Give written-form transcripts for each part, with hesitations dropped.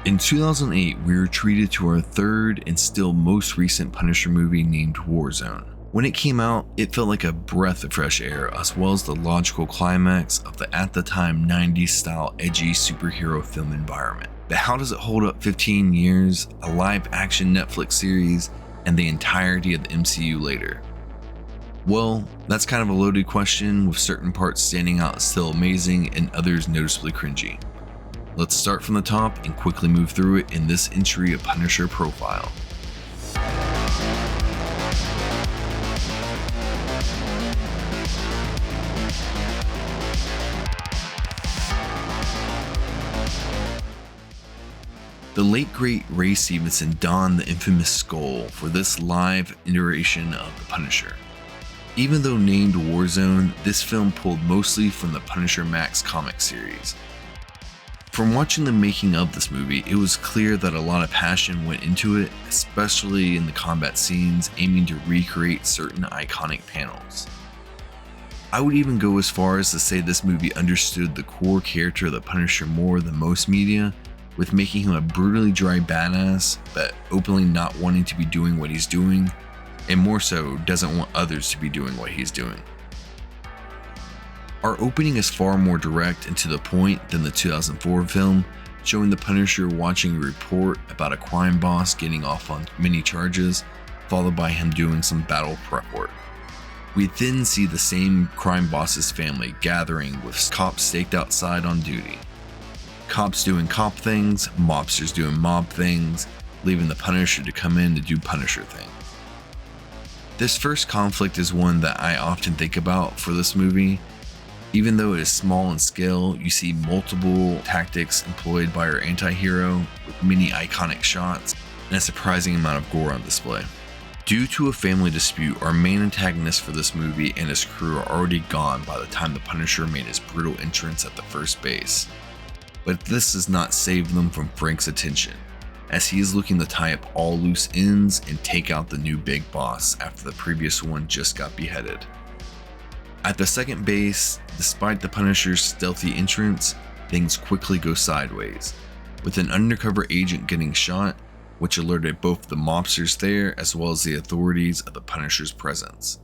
In 2008, we were treated to our third and still most recent Punisher movie named Warzone. When it came out, it felt like a breath of fresh air, as well as the logical climax of the at the time 90s style edgy superhero film environment. But how does it hold up 15 years, a live action Netflix series, and the entirety of the MCU later? Well, that's kind of a loaded question, with certain parts standing out as still amazing and others noticeably cringy. Let's start from the top and quickly move through it in this entry of Punisher Profile. The late great Ray Stevenson donned the infamous skull for this live iteration of the Punisher. Even though named Warzone, this film pulled mostly from the Punisher Max comic series. From watching the making of this movie, it was clear that a lot of passion went into it, especially in the combat scenes, aiming to recreate certain iconic panels. I would even go as far as to say this movie understood the core character of the Punisher more than most media, with making him a brutally dry badass, but openly not wanting to be doing what he's doing, and more so, doesn't want others to be doing what he's doing. Our opening is far more direct and to the point than the 2004 film, showing the Punisher watching a report about a crime boss getting off on many charges, followed by him doing some battle prep work. We then see the same crime boss's family gathering with cops staked outside on duty. Cops doing cop things, mobsters doing mob things, leaving the Punisher to come in to do Punisher things. This first conflict is one that I often think about for this movie. Even though it is small in scale, you see multiple tactics employed by our anti-hero, with many iconic shots and a surprising amount of gore on display. Due to a family dispute, our main antagonist for this movie and his crew are already gone by the time the Punisher made his brutal entrance at the first base. But this does not save them from Frank's attention, as he is looking to tie up all loose ends and take out the new big boss after the previous one just got beheaded. At the second base, despite the Punisher's stealthy entrance, things quickly go sideways, with an undercover agent getting shot, which alerted both the mobsters there as well as the authorities of the Punisher's presence.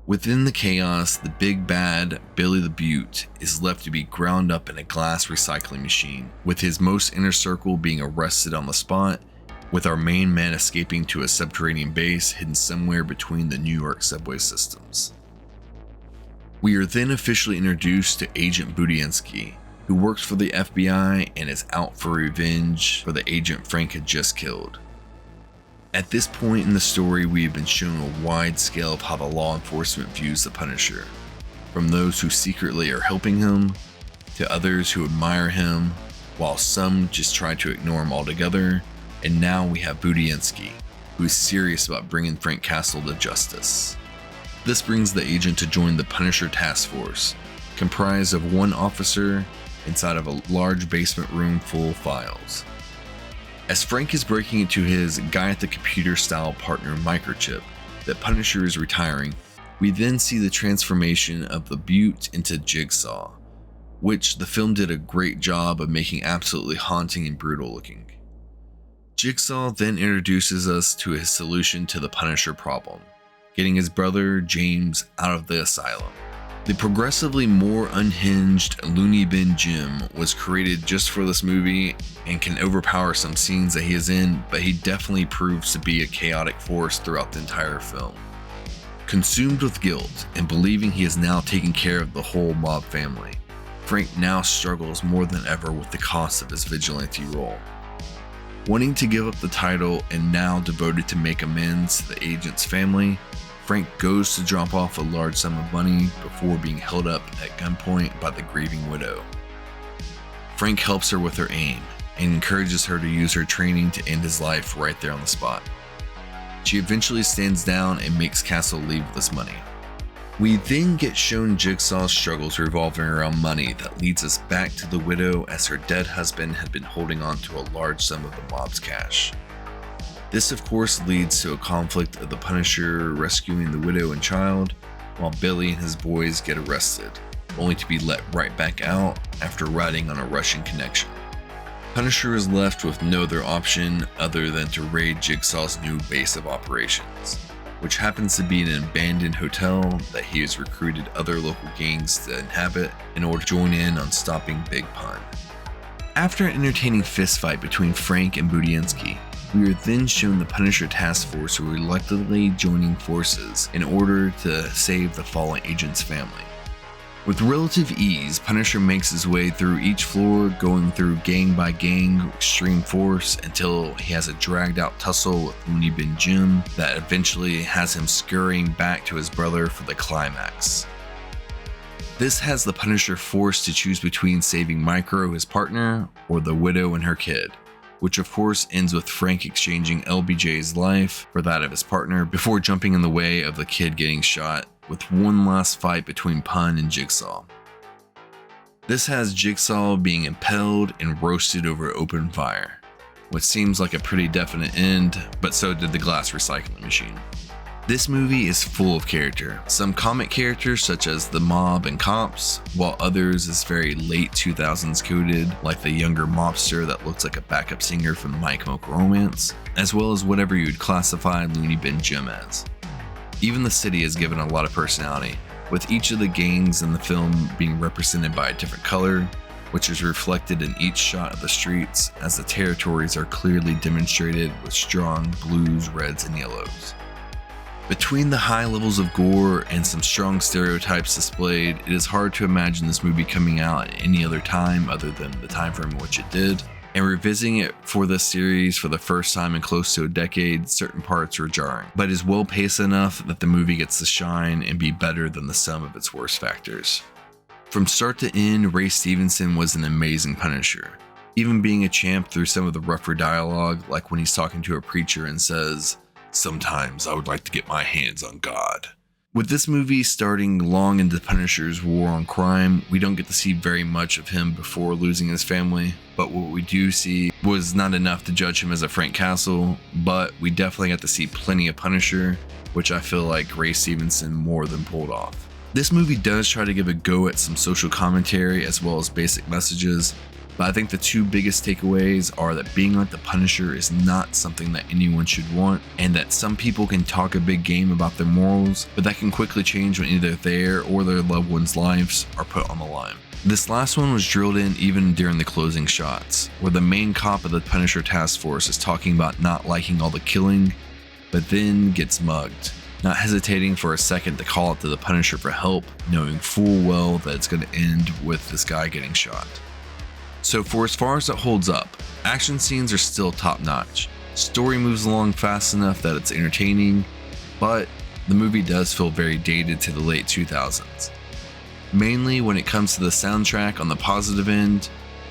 Within the chaos, the big bad, Billy the Beaut, is left to be ground up in a glass recycling machine, with his most inner circle being arrested on the spot, with our main man escaping to a subterranean base hidden somewhere between the New York subway systems. We are then officially introduced to Agent Budiansky, who works for the FBI and is out for revenge for the agent Frank had just killed. At this point in the story, we have been shown a wide scale of how the law enforcement views the Punisher, from those who secretly are helping him, to others who admire him, while some just try to ignore him altogether, and now we have Budiansky, who is serious about bringing Frank Castle to justice. This brings the agent to join the Punisher Task Force, comprised of one officer inside of a large basement room full of files. As Frank is breaking into his guy-at-the-computer style partner Microchip, that Punisher is retiring, we then see the transformation of the Beaut into Jigsaw, which the film did a great job of making absolutely haunting and brutal looking. Jigsaw then introduces us to his solution to the Punisher problem, getting his brother James out of the asylum. The progressively more unhinged Looney Bin Jim was created just for this movie and can overpower some scenes that he is in, but he definitely proves to be a chaotic force throughout the entire film. Consumed with guilt and believing he is now taking care of the whole mob family, Frank now struggles more than ever with the cost of his vigilante role. Wanting to give up the title and now devoted to make amends to the agent's family, Frank goes to drop off a large sum of money before being held up at gunpoint by the grieving widow. Frank helps her with her aim and encourages her to use her training to end his life right there on the spot. She eventually stands down and makes Castle leave with his money. We then get shown Jigsaw's struggles revolving around money that leads us back to the widow, as her dead husband had been holding on to a large sum of the mob's cash. This of course leads to a conflict of the Punisher rescuing the widow and child, while Billy and his boys get arrested, only to be let right back out after riding on a Russian connection. Punisher is left with no other option other than to raid Jigsaw's new base of operations, which happens to be an abandoned hotel that he has recruited other local gangs to inhabit in order to join in on stopping Big Pun. After an entertaining fistfight between Frank and Budiansky, we are then shown the Punisher task force reluctantly joining forces in order to save the fallen agent's family. With relative ease, Punisher makes his way through each floor, going through gang by gang extreme force until he has a dragged out tussle with Looney Bin Jim that eventually has him scurrying back to his brother for the climax. This has the Punisher forced to choose between saving Micro, his partner, or the widow and her kid, which of course ends with Frank exchanging LBJ's life for that of his partner before jumping in the way of the kid getting shot, with one last fight between Pun and Jigsaw. This has Jigsaw being impaled and roasted over open fire, which seems like a pretty definite end, but so did the glass recycling machine. This movie is full of character, some comic characters such as the mob and cops, while others is very late 2000s coded, like the younger mobster that looks like a backup singer from My Chemical Romance, as well as whatever you'd classify Looney Bin Jim as. Even the city is given a lot of personality, with each of the gangs in the film being represented by a different color, which is reflected in each shot of the streets, as the territories are clearly demonstrated with strong blues, reds, and yellows. Between the high levels of gore and some strong stereotypes displayed, it is hard to imagine this movie coming out at any other time other than the time frame in which it did. And revisiting it for this series for the first time in close to a decade, certain parts are jarring, but is well paced enough that the movie gets to shine and be better than the sum of its worst factors. From start to end, Ray Stevenson was an amazing Punisher, even being a champ through some of the rougher dialogue, like when he's talking to a preacher and says, "Sometimes I would like to get my hands on God." With this movie starting long into Punisher's war on crime, we don't get to see very much of him before losing his family, but what we do see was not enough to judge him as a Frank Castle, but we definitely got to see plenty of Punisher, which I feel like Ray Stevenson more than pulled off. This movie does try to give a go at some social commentary as well as basic messages, but I think the two biggest takeaways are that being like the Punisher is not something that anyone should want, and that some people can talk a big game about their morals, but that can quickly change when either their or their loved ones' lives are put on the line. This last one was drilled in even during the closing shots, where the main cop of the Punisher task force is talking about not liking all the killing, but then gets mugged, not hesitating for a second to call out to the Punisher for help, knowing full well that it's going to end with this guy getting shot. So for as far as it holds up, action scenes are still top notch. Story moves along fast enough that it's entertaining, but the movie does feel very dated to the late 2000s. Mainly when it comes to the soundtrack on the positive end,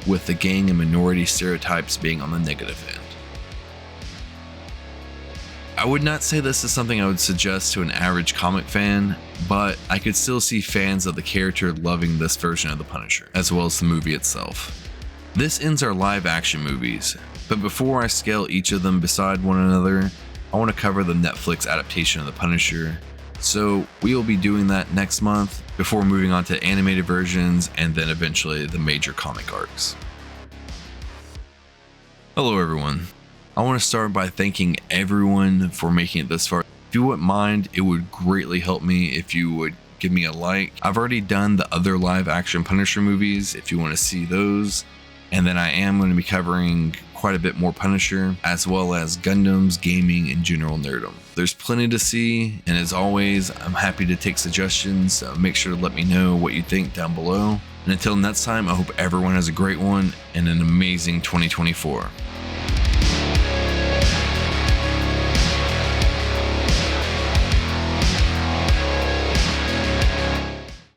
with the gang and minority stereotypes being on the negative end. I would not say this is something I would suggest to an average comic fan, but I could still see fans of the character loving this version of the Punisher, as well as the movie itself. This ends our live action movies, but before I scale each of them beside one another, I want to cover the Netflix adaptation of the Punisher, so we will be doing that next month before moving on to animated versions and then eventually the major comic arcs. Hello everyone, I want to start by thanking everyone for making it this far. If you wouldn't mind, it would greatly help me if you would give me a like. I've already done the other live action Punisher movies if you want to see those. And then I am going to be covering quite a bit more Punisher, as well as Gundams, gaming, and general nerdom. There's plenty to see, and as always, I'm happy to take suggestions, so make sure to let me know what you think down below. And until next time, I hope everyone has a great one and an amazing 2024.